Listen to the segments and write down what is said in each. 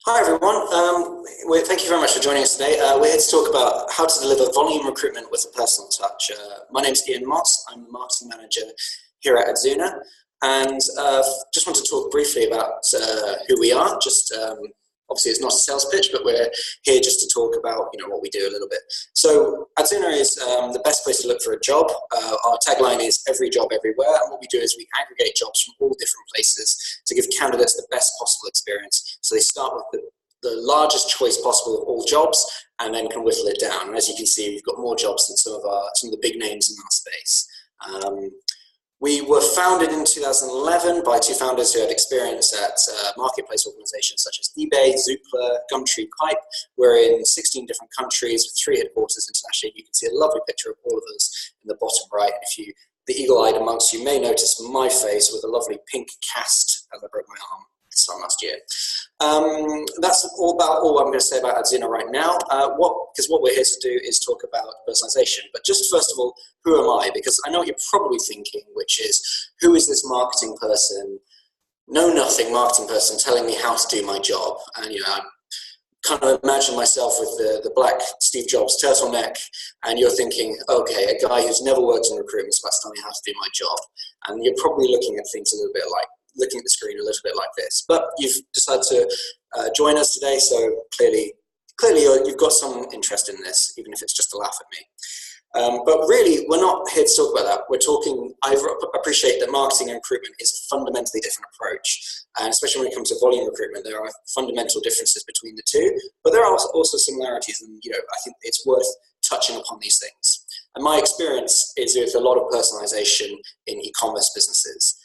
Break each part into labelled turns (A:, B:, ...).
A: Hi everyone, thank you very much for joining us today. We're here to talk about how to deliver volume recruitment with a personal touch. My name's Ian Moss, I'm the marketing manager here at Adzuna, and just want to talk briefly about who we are. Obviously it's not a sales pitch, but we're here just to talk about what we do a little bit. So Adzuna is the best place to look for a job. Our tagline is every job everywhere, and what we do is we aggregate jobs from all different places to give candidates the best possible experience. So they start with the largest choice possible of all jobs and then can whittle it down. And as you can see, we've got more jobs than some of the big names in our space. We were founded in 2011 by two founders who had experience at marketplace organizations such as eBay, Zoopla, Gumtree, Pipe. We're in 16 different countries with 3 headquarters internationally. You can see a lovely picture of all of us in the bottom right. And the eagle-eyed amongst you may notice my face with a lovely pink cast as I broke my arm this time last year. That's all I'm going to say about Adzuna right now, because what we're here to do is talk about personalization. But just first of all, who am I? Because I know what you're probably thinking, which is, who is this marketing person, know-nothing marketing person telling me how to do my job? And I kind of imagine myself with the black Steve Jobs turtleneck, and you're thinking, okay, a guy who's never worked in recruitment is about to tell me how to do my job. And you're probably looking at things a little bit like, looking at the screen a little bit like this. But you've decided to join us today, so clearly you've got some interest in this, even if it's just to laugh at me. But really, we're not here to talk about that. I appreciate that marketing and recruitment is a fundamentally different approach, and especially when it comes to volume recruitment, there are fundamental differences between the two, but there are also similarities, and I think it's worth touching upon these things. And my experience is with a lot of personalization in e-commerce businesses.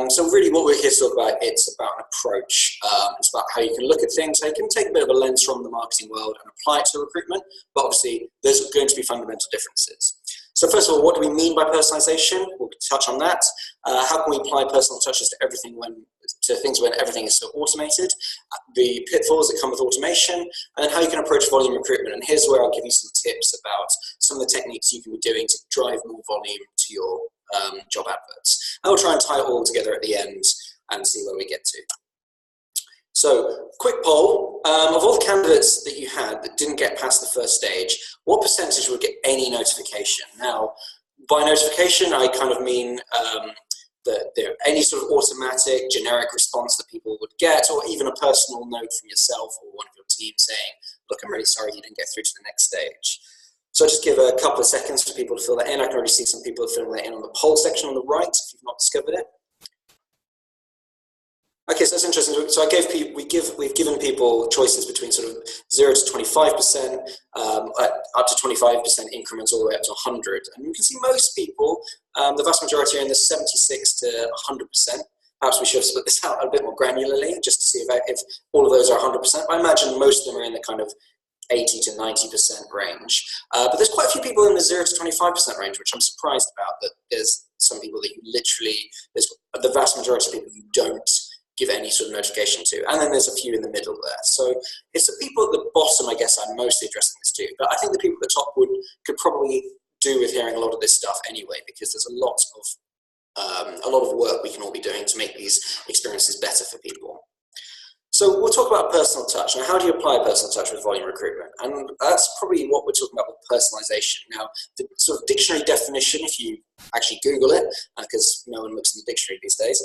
A: So really what we're here to talk about, it's about an approach. It's about how you can look at things, how you can take a bit of a lens from the marketing world and apply it to recruitment, but obviously there's going to be fundamental differences. So first of all, what do we mean by personalization? We'll touch on that. How can we apply personal touches to things when everything is so automated? The pitfalls that come with automation, and then how you can approach volume recruitment. And here's where I'll give you some tips about some of the techniques you can be doing to drive more volume to your job adverts. And we'll try and tie it all together at the end and see where we get to. So, quick poll, of all the candidates that you had that didn't get past the first stage, what percentage would get any notification? Now, by notification, I kind of mean any sort of automatic, generic response that people would get, or even a personal note from yourself or one of your team saying, look, I'm really sorry you didn't get through to the next stage. So I'll just give a couple of seconds for people to fill that in. I can already see some people filling that in on the poll section on the right, if you've not discovered it. Okay, so that's interesting. So we've given people choices between sort of 0 to 25%, up to 25% increments, all the way up to 100. And you can see most people, the vast majority are in the 76 to 100%. Perhaps we should have split this out a bit more granularly, just to see if all of those are 100%. I imagine most of them are in the kind of 80 to 90% range. But there's quite a few people in the 0 to 25% range, which I'm surprised about, that there's some people that there's the vast majority of people you don't give any sort of notification to. And then there's a few in the middle there. So it's the people at the bottom, I guess, I'm mostly addressing this to. But I think the people at the top could probably do with hearing a lot of this stuff anyway, because there's a lot of work we can all be doing to make these experiences better for people. So we'll talk about personal touch. Now, how do you apply personal touch with volume recruitment? And that's probably what we're talking about with personalization. Now, the sort of dictionary definition, if you actually Google it, because no one looks in the dictionary these days,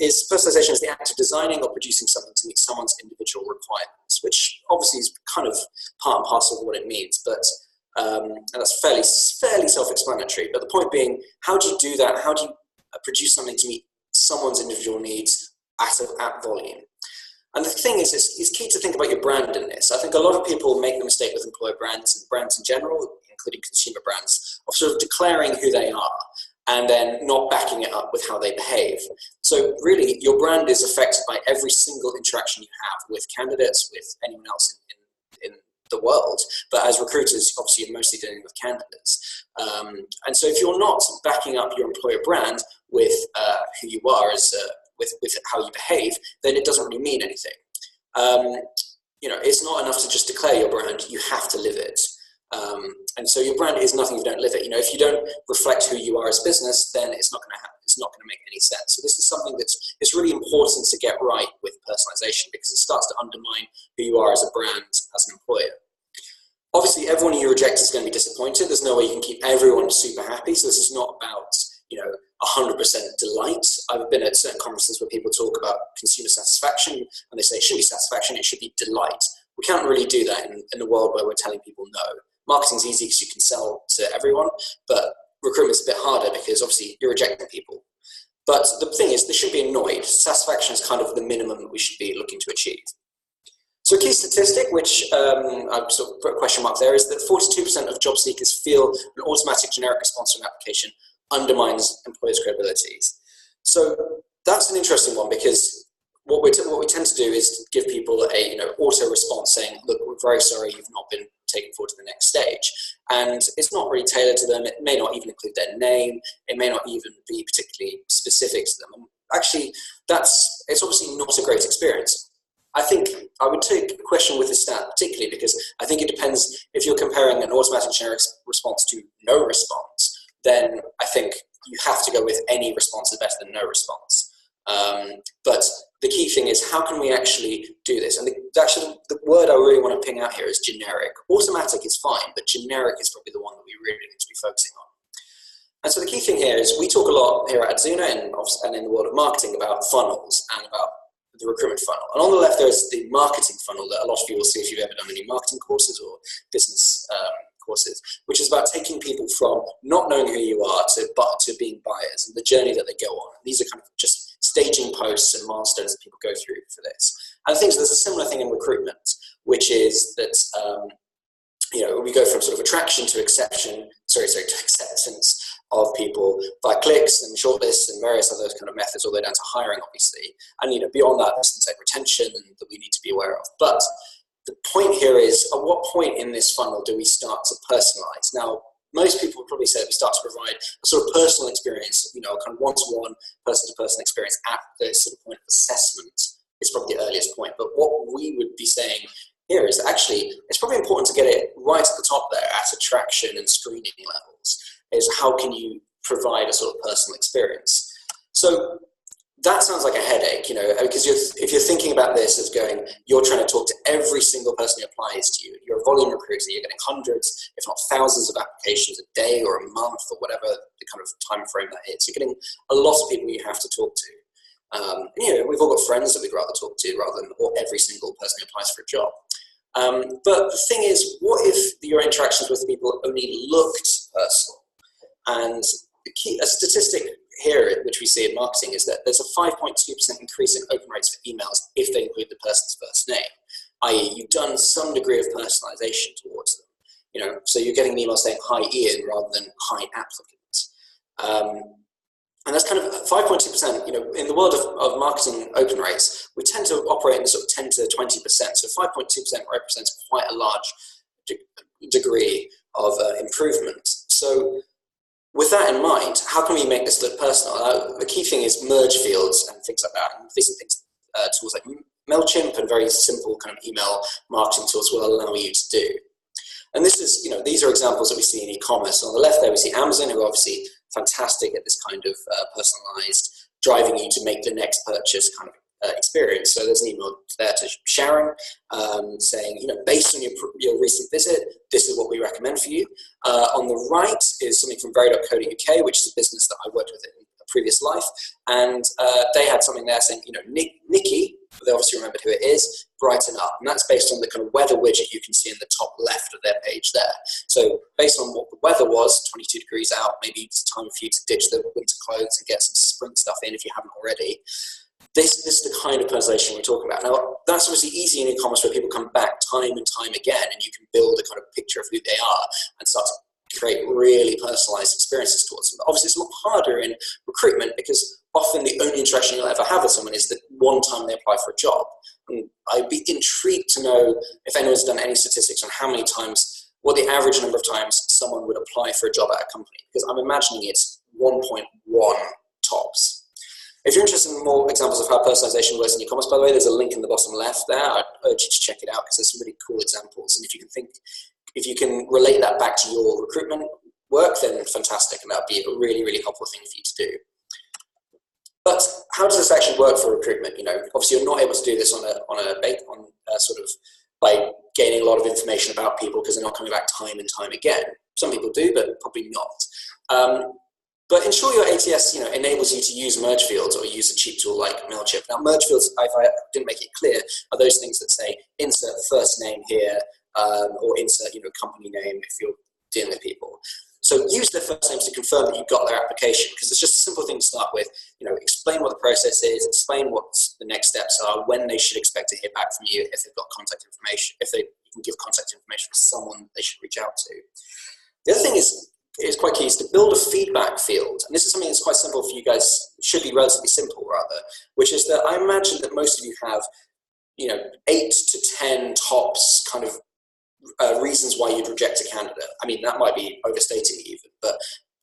A: is personalization is the act of designing or producing something to meet someone's individual requirements, which obviously is kind of part and parcel of what it means, but and that's fairly self-explanatory. But the point being, how do you do that? How do you produce something to meet someone's individual needs at volume? And the thing is, it's key to think about your brand in this. I think a lot of people make the mistake with employer brands and brands in general, including consumer brands, of sort of declaring who they are and then not backing it up with how they behave. So really, your brand is affected by every single interaction you have with candidates, with anyone else in the world. But as recruiters, obviously, you're mostly dealing with candidates. And so if you're not backing up your employer brand with who you are with how you behave, then it doesn't really mean anything. It's not enough to just declare your brand, you have to live it. And so your brand is nothing if you don't live it. If you don't reflect who you are as a business, then it's not going to happen. It's not going to make any sense. So this is something it's really important to get right with personalisation, because it starts to undermine who you are as a brand, as an employer. Obviously, everyone you reject is going to be disappointed. There's no way you can keep everyone super happy. So this is not about, 100% delight. I've been at certain conferences where people talk about consumer satisfaction, and they say it shouldn't be satisfaction, it should be delight. We can't really do that in the world where we're telling people no. Marketing's easy because you can sell to everyone, but recruitment's a bit harder because obviously you're rejecting people. But the thing is, they shouldn't be annoyed. Satisfaction is kind of the minimum that we should be looking to achieve. So a key statistic, which I've sort of put a question mark there, is that 42% of job seekers feel an automatic generic response to an application undermines employers' credibilities. So that's an interesting one, because what we tend to do is give people a auto response saying, look, we're very sorry you've not been taken forward to the next stage. And it's not really tailored to them. It may not even include their name. It may not even be particularly specific to them. And actually, it's obviously not a great experience. I think I would take a question with this stat particularly because I think it depends. If you're comparing an automatic generic response to no response, then I think you have to go with any response is better than no response. But the key thing is, how can we actually do this? And the word I really want to ping out here is generic. Automatic is fine, but generic is probably the one that we really need to be focusing on. And so the key thing here is we talk a lot here at Adzuna and in the world of marketing about funnels and about the recruitment funnel. And on the left, there's the marketing funnel that a lot of you will see if you've ever done any marketing courses or business courses, which is about taking people from not knowing who you are to being buyers, and the journey that they go on. And these are kind of just staging posts and milestones that people go through for this. And I think there's a similar thing in recruitment, which is that we go from sort of attraction to acceptance of people by clicks and shortlists and various other kind of methods, all the way down to hiring, obviously. And beyond that, there's things like retention and that we need to be aware of. But the point here is, at what point in this funnel do we start to personalize? Now, most people would probably say that we start to provide a sort of personal experience, kind of one-to-one, person-to-person experience at the sort of point of assessment is probably the earliest point. But what we would be saying here is actually, it's probably important to get it right at the top there at attraction and screening levels, is how can you provide a sort of personal experience? So that sounds like a headache, because if you're thinking about this as you're trying to talk to every single person who applies to you. You're a volume recruiter, you're getting hundreds, if not thousands of applications a day or a month or whatever the kind of time frame that is. You're getting a lot of people you have to talk to. We've all got friends that we'd rather talk to rather than every single person who applies for a job. But the thing is, what if your interactions with people only looked personal? And a statistic here, which we see in marketing, is that there's a 5.2% increase in open rates for emails if they include the person's first name, i.e. you've done some degree of personalization towards them. So you're getting an email saying, hi Ian, rather than hi applicant. And that's kind of 5.2%, in the world of marketing open rates, we tend to operate in the sort of 10 to 20%. So 5.2% represents quite a large degree of improvement. So with that in mind, how can we make this look personal? The key thing is merge fields and things like that. And these are things, tools like MailChimp and very simple kind of email marketing tools will allow you to do. And this is, these are examples that we see in e-commerce. On the left there, we see Amazon, who are obviously fantastic at this kind of personalized, driving you to make the next purchase kind of experience. So there's an email there to Sharon saying, based on your recent visit, this is what we recommend for you. On the right is something from very.co.uk, which is a business that I worked with in a previous life. And they had something there saying, Nikki, they obviously remembered who it is, brighten up. And that's based on the kind of weather widget you can see in the top left of their page there. So based on what the weather was, 22 degrees out, maybe it's time for you to ditch the winter clothes and get some spring stuff in if you haven't already. This is the kind of personalization we're talking about. Now, that's obviously easy in e-commerce where people come back time and time again and you can build a kind of picture of who they are and start to create really personalized experiences towards them. But obviously, it's a lot harder in recruitment because often the only interaction you'll ever have with someone is the one time they apply for a job. And I'd be intrigued to know if anyone's done any statistics on how many times, what the average number of times someone would apply for a job at a company, because I'm imagining it's 1.1 tops. If you're interested in more examples of how personalization works in e-commerce, by the way, there's a link in the bottom left there. I'd urge you to check it out because there's some really cool examples. And if you can relate that back to your recruitment work, then fantastic. And that would be a really, really helpful thing for you to do. But how does this actually work for recruitment? You know, obviously you're not able to do this sort of by gaining a lot of information about people because they're not coming back time and time again. Some people do, but probably not. But ensure your ATS, you know, enables you to use merge fields or use a cheap tool like MailChimp. Now, merge fields, if I didn't make it clear, are those things that say insert first name here or insert, you know, company name if you're dealing with people. So use their first names to confirm that you've got their application, because it's just a simple thing to start with. You know, explain what the process is, explain what the next steps are, when they should expect to hear back from you, if they've got contact information, if you can give contact information for someone they should reach out to. The other thing is quite key, is to build a feedback field. And this is something that's quite simple for you guys, should be relatively simple rather, which is that I imagine that most of you have, you know, 8 to 10 tops kind of reasons why you'd reject a candidate. I mean, that might be overstating it even, but,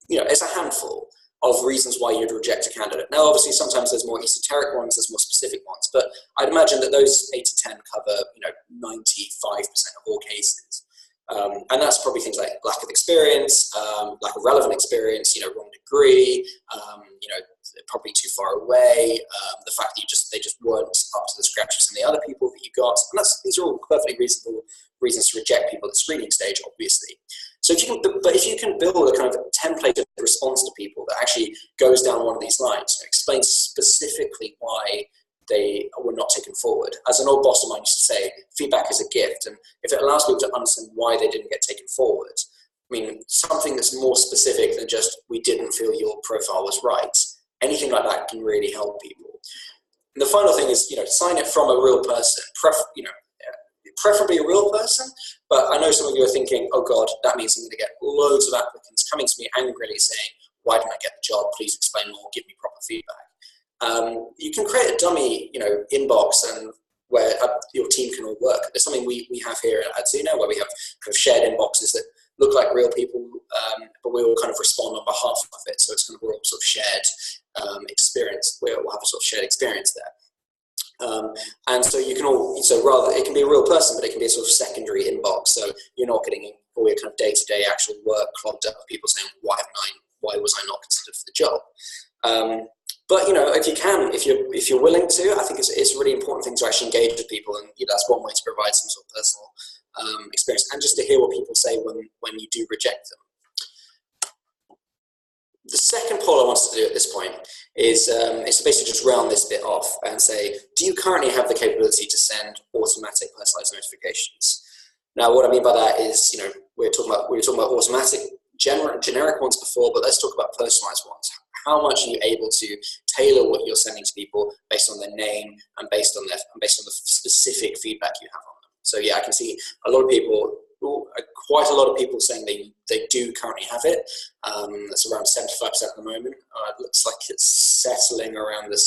A: you know, it's a handful of reasons why you'd reject a candidate. Now, obviously, sometimes there's more esoteric ones, there's more specific ones, but I'd imagine that those 8 to 10 cover, you know, 95% of all cases. And that's probably things like lack of experience, lack of relevant experience, you know, wrong degree, you know, probably too far away, the fact that they just weren't up to the scratch of some of the other people that you got. And these are all perfectly reasonable reasons to reject people at the screening stage, obviously. So if you can build a kind of templated response to people that actually goes down one of these lines, explains specifically why they were not taken forward. As an old boss of mine used to say, feedback is a gift, and if it allows people to understand why they didn't get taken forward, I mean, something that's more specific than just, we didn't feel your profile was right, anything like that can really help people. And the final thing is, you know, sign it from a real person, preferably a real person, but I know some of you are thinking, oh God, that means I'm going to get loads of applicants coming to me angrily saying, why didn't I get the job? Please explain more, give me proper feedback. You can create a dummy, you know, inbox and where your team can all work. There's something we have here at Adzuna where we have kind of shared inboxes that look like real people, but we all kind of respond on behalf of it. So it's kind of we're all sort of shared experience. We all have a sort of shared experience there. And so you can rather, it can be a real person, but it can be a sort of secondary inbox. So you're not getting all your kind of day-to-day actual work clogged up with people saying, why was I not considered for the job? But you know, if you can, if you're willing to, I think it's a really important thing to actually engage with people, and you know, that's one way to provide some sort of personal experience, and just to hear what people say when you do reject them. The second poll I wanted to do at this point is to basically just round this bit off and say, do you currently have the capability to send automatic personalized notifications? Now, what I mean by that is, you know, we were talking about automatic generic ones before, but let's talk about personalized ones. How much are you able to tailor what you're sending to people based on their name and based on the specific feedback you have on them? So yeah, I can see a lot of people, quite a lot of people saying they do currently have it. That's around 75% at the moment. It looks like it's settling around the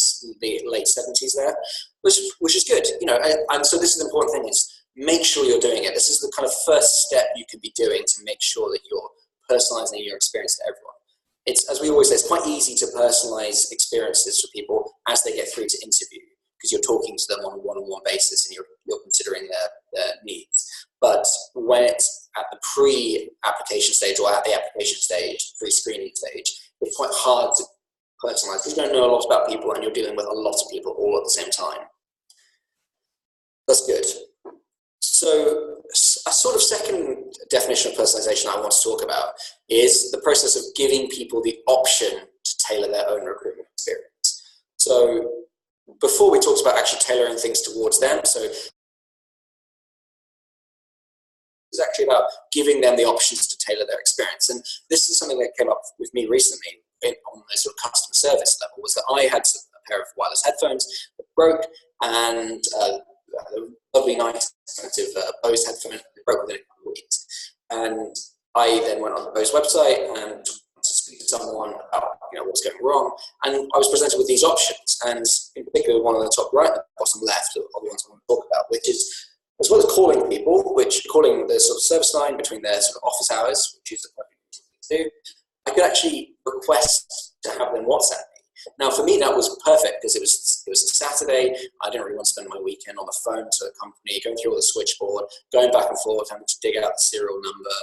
A: late 70s there, which is good. You know, and so this is the important thing: is make sure you're doing it. This is the kind of first step you could be doing to make sure that you're personalizing your experience to everyone. It's, as we always say, it's quite easy to personalize experiences for people as they get through to interview, because you're talking to them on a one-on-one basis and you're considering their needs. But when it's at the pre-application stage or at the application stage, pre-screening stage, it's quite hard to personalize because you don't know a lot about people and you're dealing with a lot of people all at the same time. That's good. So a sort of second definition of personalization I want to talk about is the process of giving people the option to tailor their own recruitment experience. So before we talked about actually tailoring things towards them, so it's actually about giving them the options to tailor their experience. And this is something that came up with me recently on the sort of customer service level, was that I had a pair of wireless headphones that broke, and lovely, nice, expensive Bose headphone broke within a couple of weeks. And I then went on the Bose website and to speak to someone about, you know, what's going wrong. And I was presented with these options, and in particular, one on the top right and the bottom left are the ones I want to talk about, which is, as well as calling people, calling the sort of service line between their sort of office hours, which is what I do, I could actually request to have them WhatsApp me. Now, for me, that was perfect because it was a Saturday. I didn't really want to spend my weekend on the phone to the company, going through all the switchboard, going back and forth, having to dig out the serial number,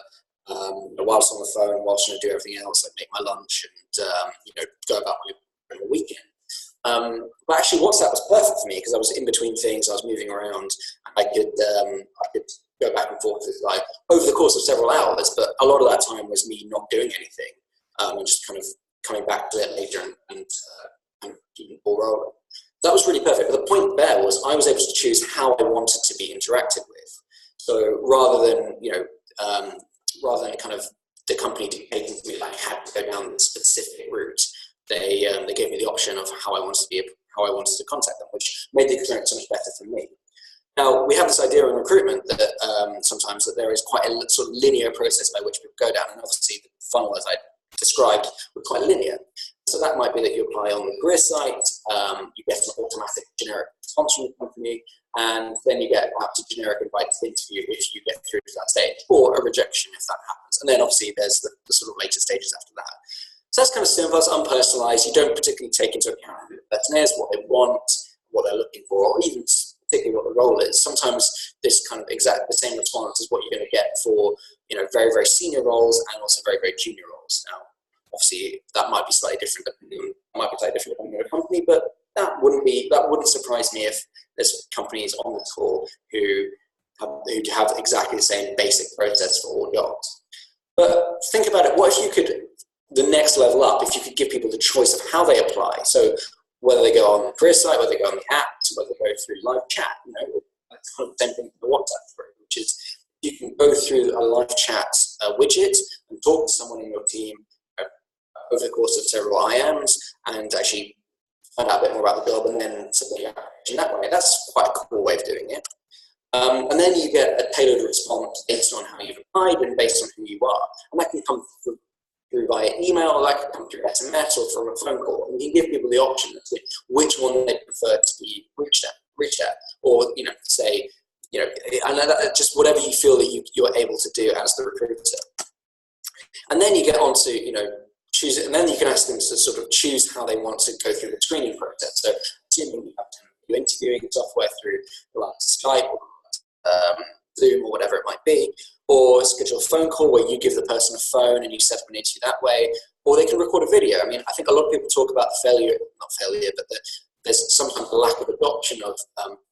A: whilst on the phone, whilst trying to do everything else, like make my lunch and go about my weekend. But actually WhatsApp was perfect for me because I was in between things, I was moving around, I could go back and forth with, like, over the course of several hours, but a lot of that time was me not doing anything, and just kind of coming back to it later and keeping the ball rolling. That was really perfect. But the point there was I was able to choose how I wanted to be interacted with. So rather than, rather than kind of the company dictating to me like I had to go down this specific route, they gave me the option of how I wanted to contact them, which made the experience so much better for me. Now, we have this idea in recruitment that sometimes that there is quite a sort of linear process by which people go down, and obviously the funnel, as I described, was quite linear. So that might be that you apply on the career site, you get an automatic generic response from the company, and then you get perhaps a generic invited interview if you get through to that stage, or a rejection if that happens. And then obviously there's the sort of later stages after that. So that's kind of simple, it's unpersonalized. You don't particularly take into account who the person is, what they want, what they're looking for, or even particularly what the role is. Sometimes this kind of exact the same response is what you're going to get for, very, very senior roles and also very, very junior roles. Now, obviously, that might be slightly different depending on the company, but that wouldn't surprise me if there's companies on the call who have exactly the same basic process for all jobs. But think about it. What if you could, the next level up, if you could give people the choice of how they apply? So whether they go on the career site, whether they go on the apps, whether they go through live chat, that's kind of the same thing for the WhatsApp group, which is you can go through a live chat widget and talk to someone in your team over the course of several IMs and actually find out a bit more about the job and then submit your application that way. That's quite a cool way of doing it. And then you get a tailored response based on how you've applied and based on who you are. And that can come through via email, or that can come through SMS or from a phone call. And you give people the option as to which one they prefer to be reached at. Or, say, and just whatever you feel that you're able to do as the recruiter. And then you get on to, choose it, and then you can ask them to sort of choose how they want to go through the screening process. So assuming you have to do interviewing software through like Skype or Zoom or whatever it might be, or schedule a phone call where you give the person a phone and you set up an interview that way, or they can record a video. I mean, I think a lot of people talk about but there's sometimes a lack of adoption of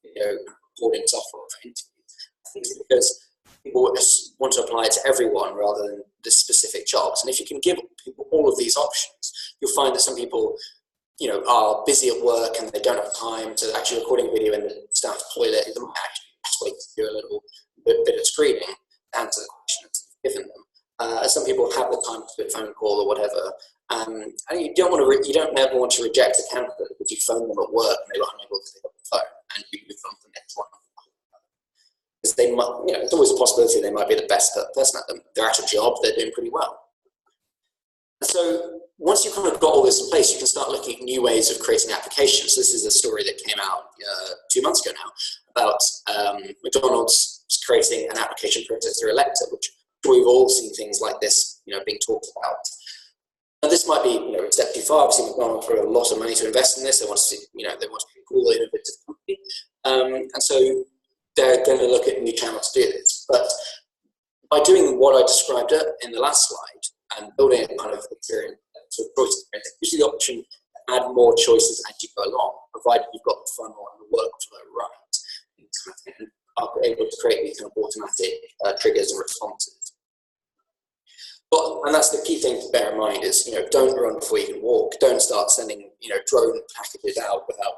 A: recording software for interviews. I think it's because people want to apply it to everyone rather than the specific jobs. And if you can give people all of these options, you'll find that some people, are busy at work and they don't have time to actually recording a video in the staff toilet. They might actually just wait to do a little bit of screening to answer the question that you've given them. Some people have the time to do a phone call or whatever. And you don't ever want to reject a candidate because you phone them at work and they were unable to pick up the phone and you move on to the next one. Because they might, it's always a possibility they might be the best person at them. They're at a job, they're doing pretty well. So once you've kind of got all this in place, you can start looking at new ways of creating applications. This is a story that came out 2 months ago now about McDonald's creating an application process through Alexa, which we've all seen things like this, being talked about. Now this might be, a step too far. Obviously, McDonald's threw a lot of money to invest in this. They want to see, they want to be a cool, innovative company, and so they're going to look at new channels to do this. But by doing what I described in the last slide and building a kind of experience, sort of choice experience, it gives you the option to add more choices as you go along, provided you've got the funnel and the workflow right. And are able to create these kind of automatic triggers and responses. And that's the key thing to bear in mind is, don't run before you can walk. Don't start sending, drone packages out without,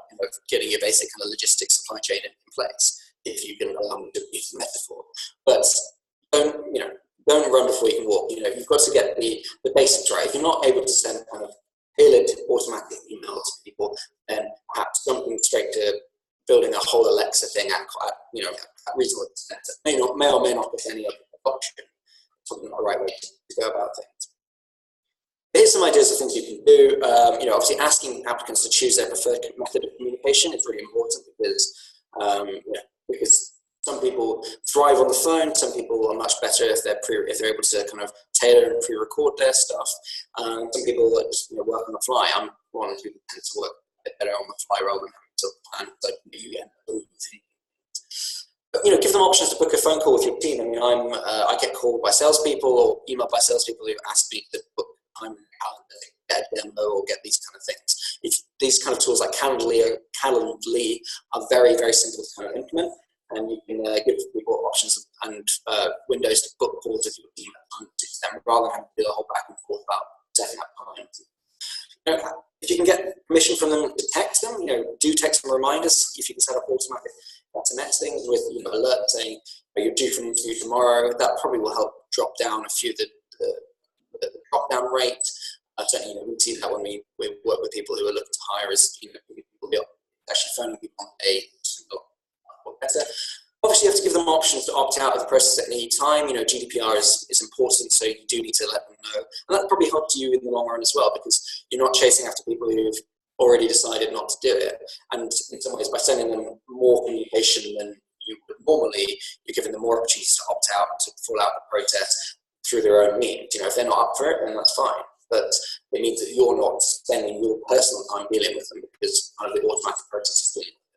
A: getting your basic kind of logistics supply chain in place, if you can allow me to use the metaphor. But don't run before you can walk. You've got to get the basics right. If you're not able to send kind of tailored automatic emails to people, then perhaps jumping straight to building a whole Alexa thing at reasonable extent may or may not be any other option. Something not the right way to go about things. Here's some ideas of things you can do. Obviously asking applicants to choose their preferred method of communication is really important because some people thrive on the phone. Some people are much better if they're able to kind of tailor and pre-record their stuff. Some people are just work on the fly. I'm one who tends to work a bit better on the fly rather than having to plan like you end up overthinking. But, give them options to book a phone call with your team. I mean, I get called by salespeople or emailed by salespeople who ask me to book time in the calendar, get a demo or get these kind of things. If these kind of tools like Calendly are very, very simple to kind of implement, and you can give people options and windows to book calls with your team to them, rather than having to do a whole back and forth about setting up times. If you can get permission from them to text them, do text them reminders. If you can set up automatic SMS things with alert saying you're due for an interview tomorrow, that probably will help drop down a few of the drop down rate. Certainly, we see that when we work with people who are looking to hire, is people who are actually phoning people on a lot better. Obviously, you have to give them options to opt out of the process at any time. GDPR is important, so you do need to let them know. And that probably helps you in the long run as well, because you're not chasing after people who've already decided not to do it. And in some ways, by sending them more communication than you would normally, you're giving them more opportunities to opt out and to fall out of the process through their own means. If they're not up for it, then that's fine. But it means that you're not spending your personal time dealing with them, because kind of the automatic process is dealing with them.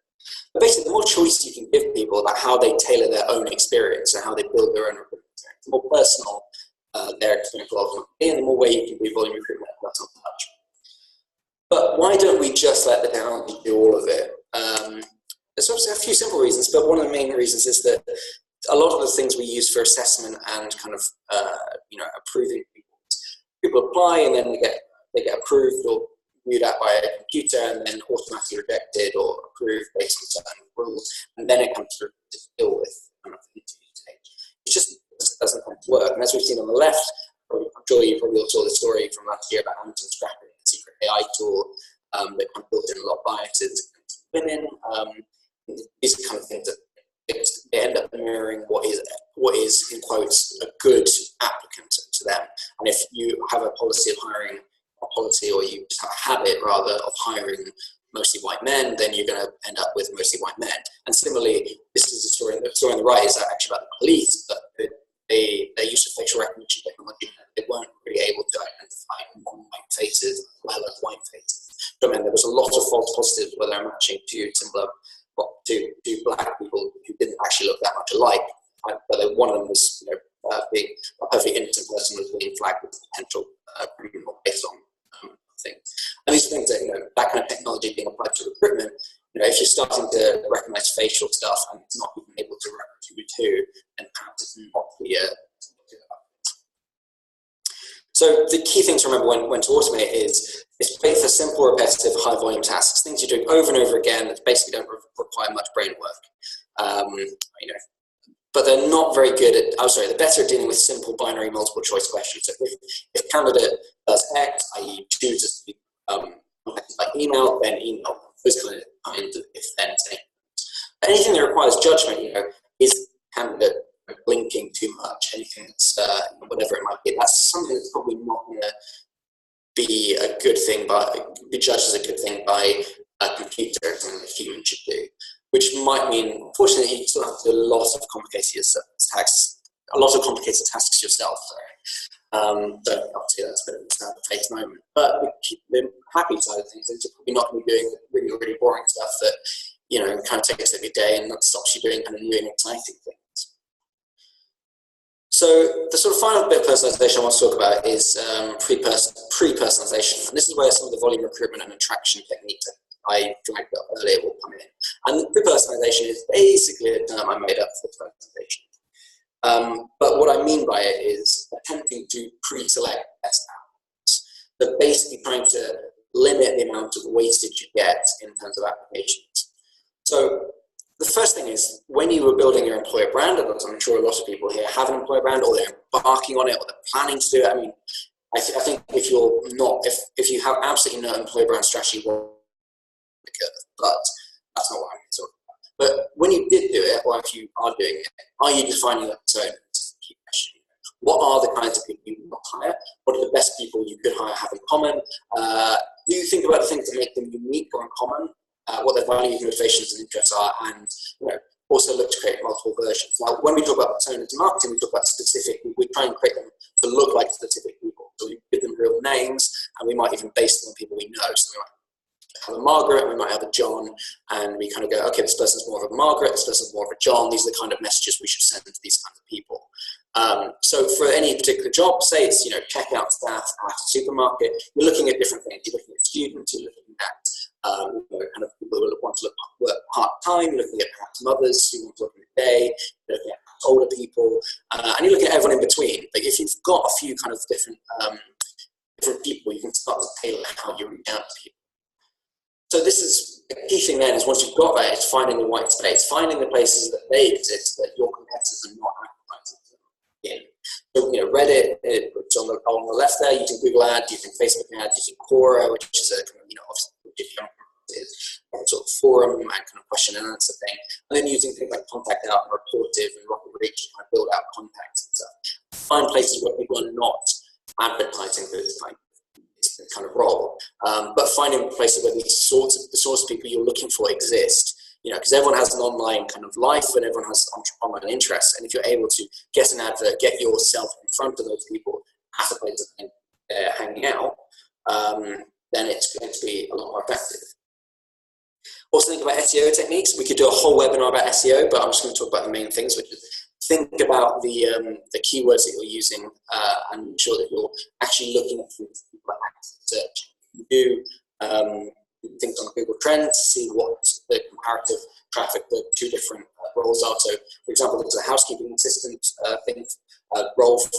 A: But basically, the more choice you can give people about how they tailor their own experience and how they build their own recruitment experience, the more personal their experience will ultimately be, and the more way you can do volume recruitment at personal touch. But why don't we just let the technology do all of it? There's obviously a few simple reasons, but one of the main reasons is that a lot of the things we use for assessment and kind of approving people apply, and then they get approved or viewed at by a computer, and then automatically rejected or approved based on certain rules, and then it comes to deal with kind of the interview stage. It just doesn't kind of work. And as we've seen on the left, I'm sure you probably all saw the story from last year about Amazon scrapping the secret AI tool that kind of built in a lot of biases against women. These are kind of things that they end up mirroring what is in quotes a good applicant to them. And if you have a policy of hiring or you just have a habit rather of hiring mostly white men, then you're going to end up with mostly white men. And similarly, this is the story on the right is actually about the police, but their use of facial recognition technology, they weren't really able to identify non-white faces as well as white faces. So, there was a lot of false positives where they're matching to similar to black people who didn't actually look that much alike, but one of them was a perfectly innocent person was being flagged with potential criminal based on things. And these are things that that kind of technology being applied to recruitment. If you're starting to recognize facial stuff and it's not even able to recognize you too, then perhaps it's not the So the key thing to remember when to automate is it's great for simple, repetitive, high volume tasks, things you're doing over and over again that basically don't require much brain work. But they're not very good at, they're better at dealing with simple binary multiple choice questions. So if candidate does X, i.e. chooses to be contacted by email, then email those kinds of if then statements. Anything that requires judgment, is candidate blinking too much, anything that's whatever it might be, that's something that's probably not going to be a good thing, be judged as a good thing by a computer, something that a human should do. Which might mean, unfortunately, you still have to do a lot of complicated tasks yourself. So obviously that's a bit of a sad face moment. But the happy side of things is you're probably not going to be doing really, really boring stuff that kind of takes every day and that stops you doing kind of new and exciting things. So the sort of final bit of personalization I want to talk about is pre-personalization. And this is where some of the volume recruitment and attraction techniques I flagged up earlier will come in. And pre-personalization is basically a term I made up for personalization. But what I mean by it is attempting to pre-select best applicants. So basically trying to limit the amount of wastage you get in terms of applications. So the first thing is when you were building your employer brand, and I'm sure a lot of people here have an employer brand or they're embarking on it or they're planning to do it. I think if you have absolutely no employer brand strategy, but that's not what I'm talking about. But when you did do it, or if you are doing it, are you defining that persona? That's the key question. What are the kinds of people you would not hire? What are the best people you could hire have in common? Do you think about the things that make them unique or in common? What their values, motivations, and interests are, and also look to create multiple versions. Now, when we talk about personas in marketing, we talk about specific. We try and create them to look like specific people. So we give them real names, and we might even base them on people we know. So we might have a Margaret, we might have a John, and we kind of go, okay, this person's more of a Margaret, this person's more of a John. These are the kind of messages we should send to these kinds of people. So for any particular job, say it's checkout staff at a supermarket, you're looking at different things. You're looking at students, you're looking at kind of people who want to work part-time, you're looking at perhaps mothers who want to work in the day, you're looking at older people, and you're looking at everyone in between. But if you've got a few kind of different people, you can start to tailor how you reach out to people. So this is a key thing then, is once you've got that, it's finding the white space, finding the places that they exist that your competitors are not advertising in. So, Reddit, it's on the left there, using Google Ads, using Facebook Ads, using Quora, which is a kind of, obviously, sort of forum and kind of question and answer thing, and then using things like Contact Out and Reportive and Rocket Reach to kind of build out contacts and stuff. Find places where people are not advertising for this kind of role, but finding places where the sorts of people you're looking for exist. Because everyone has an online kind of life and everyone has online interests, and if you're able to get an advert, get yourself in front of those people at a place that they're hanging out, then it's going to be a lot more effective. Also think about SEO techniques. We could do a whole webinar about SEO, but I'm just going to talk about the main things, which is think about the keywords that you're using and make sure that you're actually looking at things that people are actively searching. You do things on Google Trends to see what the comparative traffic the two different roles are. So, for example, there's a housekeeping assistant role for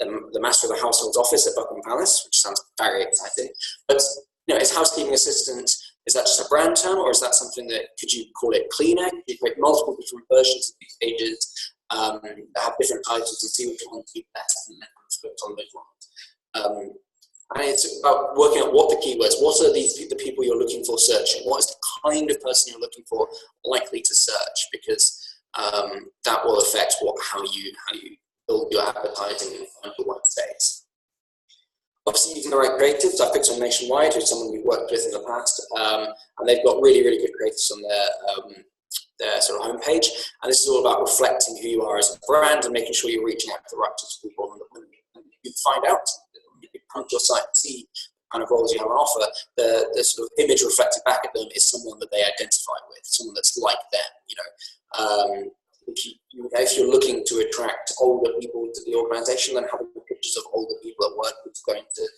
A: the master of the household office at Buckingham Palace, which sounds very exciting. But is housekeeping assistant, is that just a brand term, or is that something that, could you call it cleaner? Could you create multiple different versions of these pages that have different titles and see which ones be better and then focus on those ones? And it's about working out what the keywords, what are the people you're looking for searching, what is the kind of person you're looking for likely to search, because that will affect how you build your advertising and find your white space. Obviously, using the right creatives. I picked on Nationwide, who's someone we've worked with in the past, and they've got really, really good creatives on their sort of homepage. And this is all about reflecting who you are as a brand and making sure you're reaching out to the right types of people. And you find out, you come to your site and see the kind of roles you have on offer, the sort of image reflected back at them is someone that they identify with, someone that's like them. If you're looking to attract older people to the organisation, then having pictures of older people at work is going to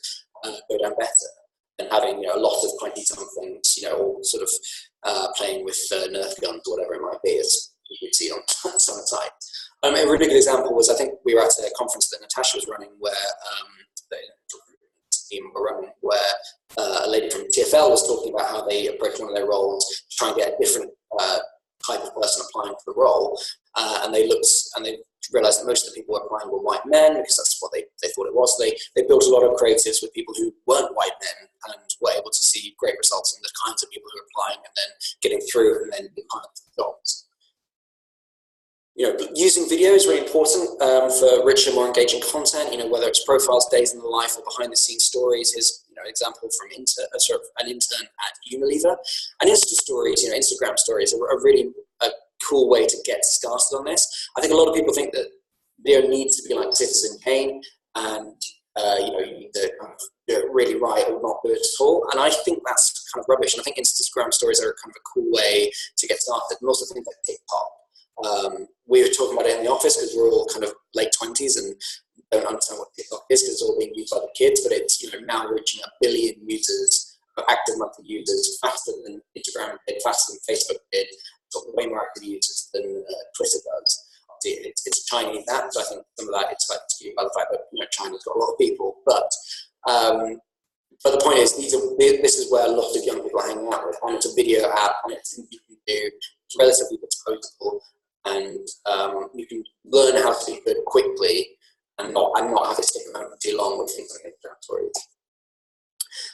A: go down better than having a lot of 20-somethings, all sort of playing with Nerf guns or whatever it might be, as you can see on some sites. A really good example was, I think we were at a conference that Natasha was running, where the team were running, where a lady from TfL was talking about how they approached one of their roles to try and get a different type of person applying for the role, and they looked and they realized that most of the people applying were white men, because that's what they thought it was. They built a lot of creatives with people who weren't white men and were able to see great results in the kinds of people who were applying and then getting through and then being hired for jobs. Using video is really important for richer, more engaging content. Whether it's profiles, days in the life, or behind-the-scenes stories. Here's an example from an intern at Unilever. And Insta stories, Instagram stories are really a cool way to get started on this. I think a lot of people think that video needs to be like Citizen Kane, and you need to kind of do it really right or not do it at all. And I think that's kind of rubbish. And I think Instagram stories are kind of a cool way to get started. And also things like TikTok. We were talking about it in the office because we're all kind of late 20s and don't understand what TikTok is, because it's all being used by the kids, but it's now reaching 1 billion users, active monthly users, faster than Instagram did, faster than Facebook did, got way more active users than Twitter does. It's a Chinese app, so I think some of that it's like skewed by the fact that China's got a lot of people, but the point is, this is where a lot of young people are hanging out with. And it's a video app, and it's something you can do. It's relatively disposable, and you can learn how to be good quickly and not have to stick around for too long with things like Instagram stories.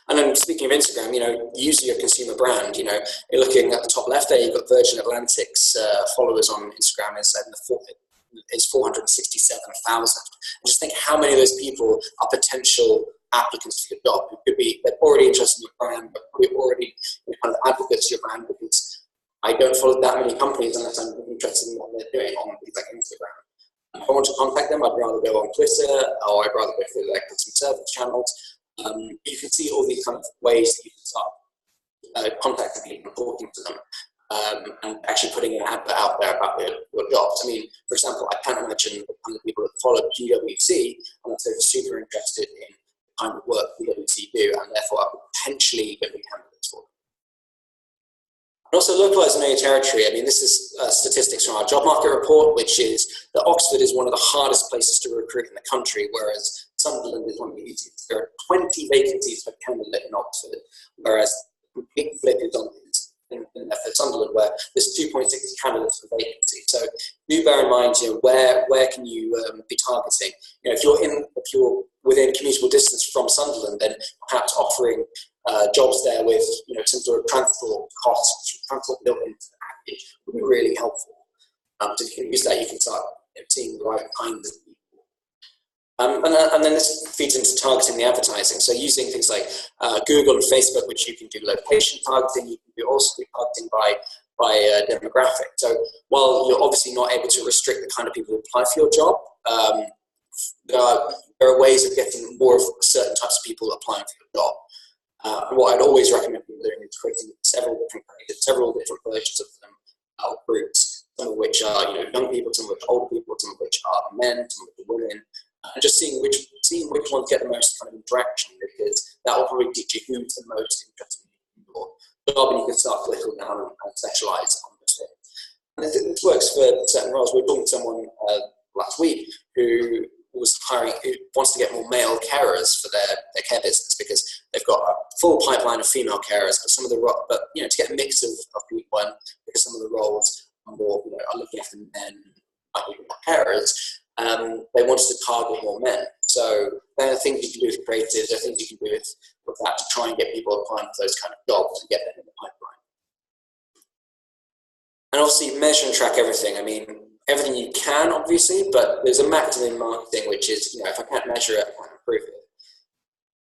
A: And then speaking of Instagram, use your consumer brand. You're looking at the top left there, you've got Virgin Atlantic's followers on Instagram is 467,000. Just think how many of those people are potential applicants for your job, who they're already interested in your brand, but probably already kind of advocates for your brand, because I don't follow that many companies unless I'm interested in what they're doing on things like Instagram. If I want to contact them, I'd rather go on Twitter, or I'd rather go through their customer service channels. You can see all these kind of ways that you can start contacting people and talking to them, and actually putting an advert out there about your jobs. I mean, for example, I can't imagine the kind of people that follow PwC unless they're super interested in the kind of work PwC do, and therefore are potentially going to be candidates for them. And also localise and know your territory. I mean, this is statistics from our job market report, which is that Oxford is one of the hardest places to recruit in the country, whereas Sunderland is one of the easiest. There are 20 vacancies per candidate in Oxford, whereas the big flip is on in Sunderland, where there's 2.6 candidates per vacancy. So do bear in mind, where can you be targeting? If you're within commutable distance from Sunderland, then perhaps offering jobs there with some sort of transport costs, transport built into the package would be really helpful. So if you can use that, you can start seeing the right kinds of people. And then this feeds into targeting the advertising. So using things like Google and Facebook, which you can do location targeting, you can also do targeting by demographic. So while you're obviously not able to restrict the kind of people who apply for your job, there are ways of getting more of certain types of people applying for your job. And what I'd always recommend people doing is creating several different versions of them, groups, some of which are young people, some of which are older people, some of which are men, some of which are women, and just seeing which ones get the most kind of interaction, because that will probably teach you who's the most interested in your job, and you can start to whittle down and specialise on those things. And this works for certain roles. We were talking to someone last week who wants to get more male carers for their care business, because they've got a full pipeline of female carers, but to get a mix of people, and because some of the roles are more are looking after men, like carers, they wanted to target more men. So there are things you can do with creative, there are things you can do with that to try and get people applying for those kind of jobs and get them in the pipeline. And obviously measure and track everything. I mean, everything you can, obviously, but there's a maximum in marketing, which is, if I can't measure it, I can't improve it.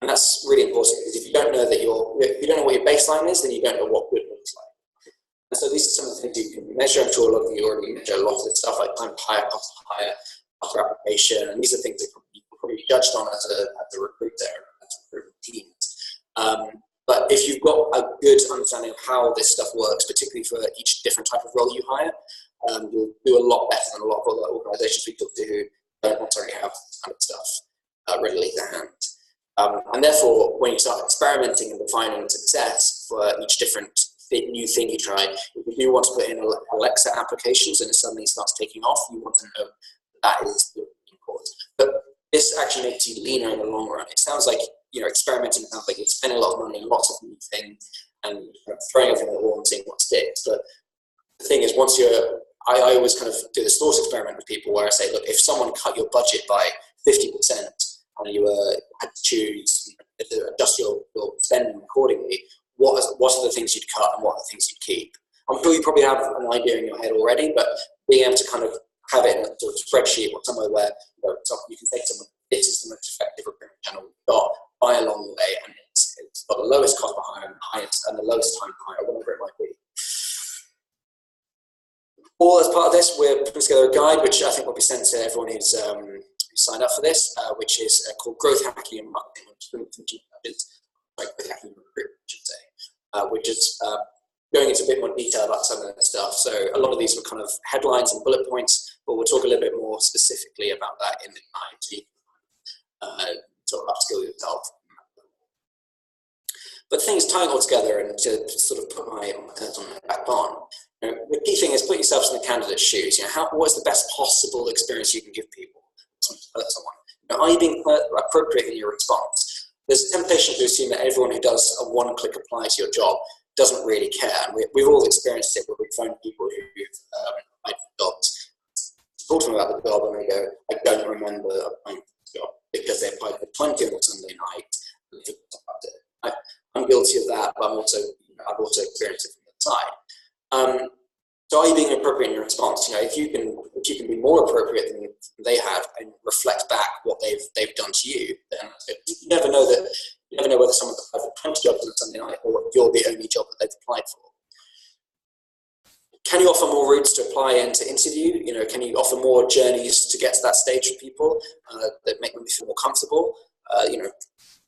A: And that's really important, because if you don't know if you don't know what your baseline is, then you don't know what good looks like. And so these are some of the things you can measure. I'm sure a lot of you already measure a lot of this stuff, like time to hire, cost to hire, cost per application, and these are things that you will probably be judged on as a recruiter, as recruitment teams. But if you've got a good understanding of how this stuff works, particularly for each different type of role you hire, you'll do a lot better than a lot of other organisations we talk to who don't necessarily have this kind of stuff readily to hand. And therefore, when you start experimenting and defining success for each different new thing you try, if you do want to put in Alexa applications and it suddenly starts taking off, you want to know that is important. But this actually makes you leaner in the long run. It sounds like, experimenting sounds like you're spending a lot of money on lots of new things and throwing everything at the wall and seeing what sticks. But the thing is, I always kind of do this thought experiment with people where I say, look, if someone cut your budget by 50% and you had to choose, adjust your spending accordingly, what are the things you'd cut and what are the things you'd keep? I'm sure you probably have an idea in your head already, but being able to kind of have it in a sort of spreadsheet or somewhere where you can say to someone, this is the most effective recruitment channel we've got by a long way, and it's got the lowest cost per hire and the lowest time per hire, whatever it might be. All as part of this, we're putting together a guide, which I think will be sent to everyone who's signed up for this, which is called Growth Hacking and Marketing, Growth Hacking and Recruitment, I should say, which is going into a bit more detail about some of that stuff. So a lot of these were kind of headlines and bullet points, but we'll talk a little bit more specifically about that in the guide, so you can sort of upskill yourself. But the thing is, tying it all together and to sort of put my back on, the key thing is put yourself in the candidate's shoes. What's the best possible experience you can give people? Someone. Are you being appropriate in your response? There's a temptation to assume that everyone who does a one-click apply to your job doesn't really care. And we've all experienced it where we phone people who've applied for jobs, talk to them about the job, and they go, I don't remember applying for the job because they applied for 20 on Sunday night. And they forgot about it. I'm guilty of that, but I've also experienced it from the side. So are you being appropriate in your response? If you can be more appropriate than they have and reflect back what they've done to you, then you never know whether someone's applied for 20 jobs on a Sunday night or you're the only job that they've applied for. Can you offer more routes to apply and to interview? Can you offer more journeys to get to that stage for people that make them feel more comfortable?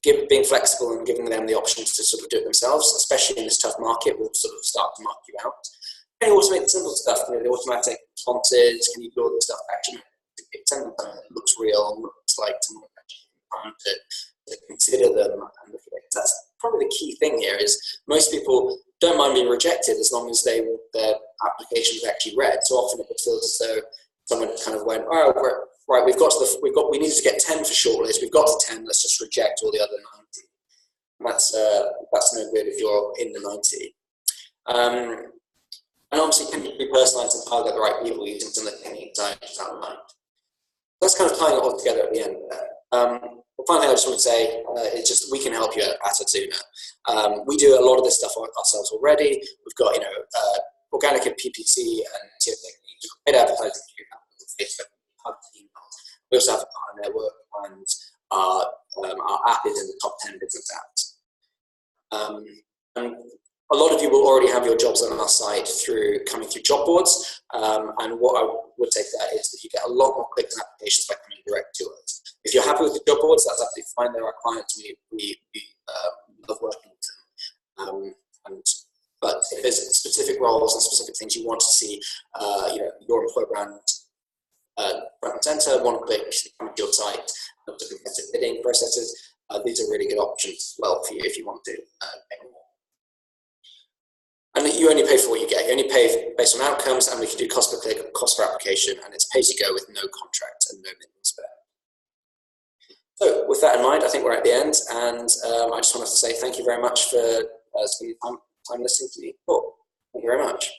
A: Being flexible and giving them the options to sort of do it themselves, especially in this tough market, will sort of start to mark you out. Can you automate the simple stuff? The automatic responses. Can you do all the stuff actually? Something that looks real, looks like someone actually trying to consider them and look at it. That's probably the key thing here is most people don't mind being rejected as long as their application is actually read. So often it feels as though someone kind of went, oh, right, we needed to get 10 for shortlist. We've got to 10. Let's just reject all the other 90. That's no good if you're in the 90. And obviously, can you be personalised and target the right people using some of the techniques I just outlined? That's kind of tying it all together at the end there. The final thing I just want to say is just we can help you at Adzuna. We do a lot of this stuff ourselves already. We've got organic and PPC and tier techniques, great advertising, Facebook, emails. We also have a partner network, and our app is in the top 10 business apps. And a lot of you will already have your jobs on our site coming through job boards. And what I would say to that is that you get a lot more clicks and applications by coming direct to us. If you're happy with the job boards, that's absolutely fine. They're our clients, and we love working with them. But if there's specific roles and specific things you want to see, your employer brand front and center, one click, come to your site, look at competitive bidding processes. These are really good options as well for you if you want to pay more. And you only pay for what you get. You only pay based on outcomes, and we can do cost per click, cost per application, and it's pay as you go with no contract and no minimum spend. So with that in mind, I think we're at the end, and I just wanted to say thank you very much for spending time listening to me. Thank you very much.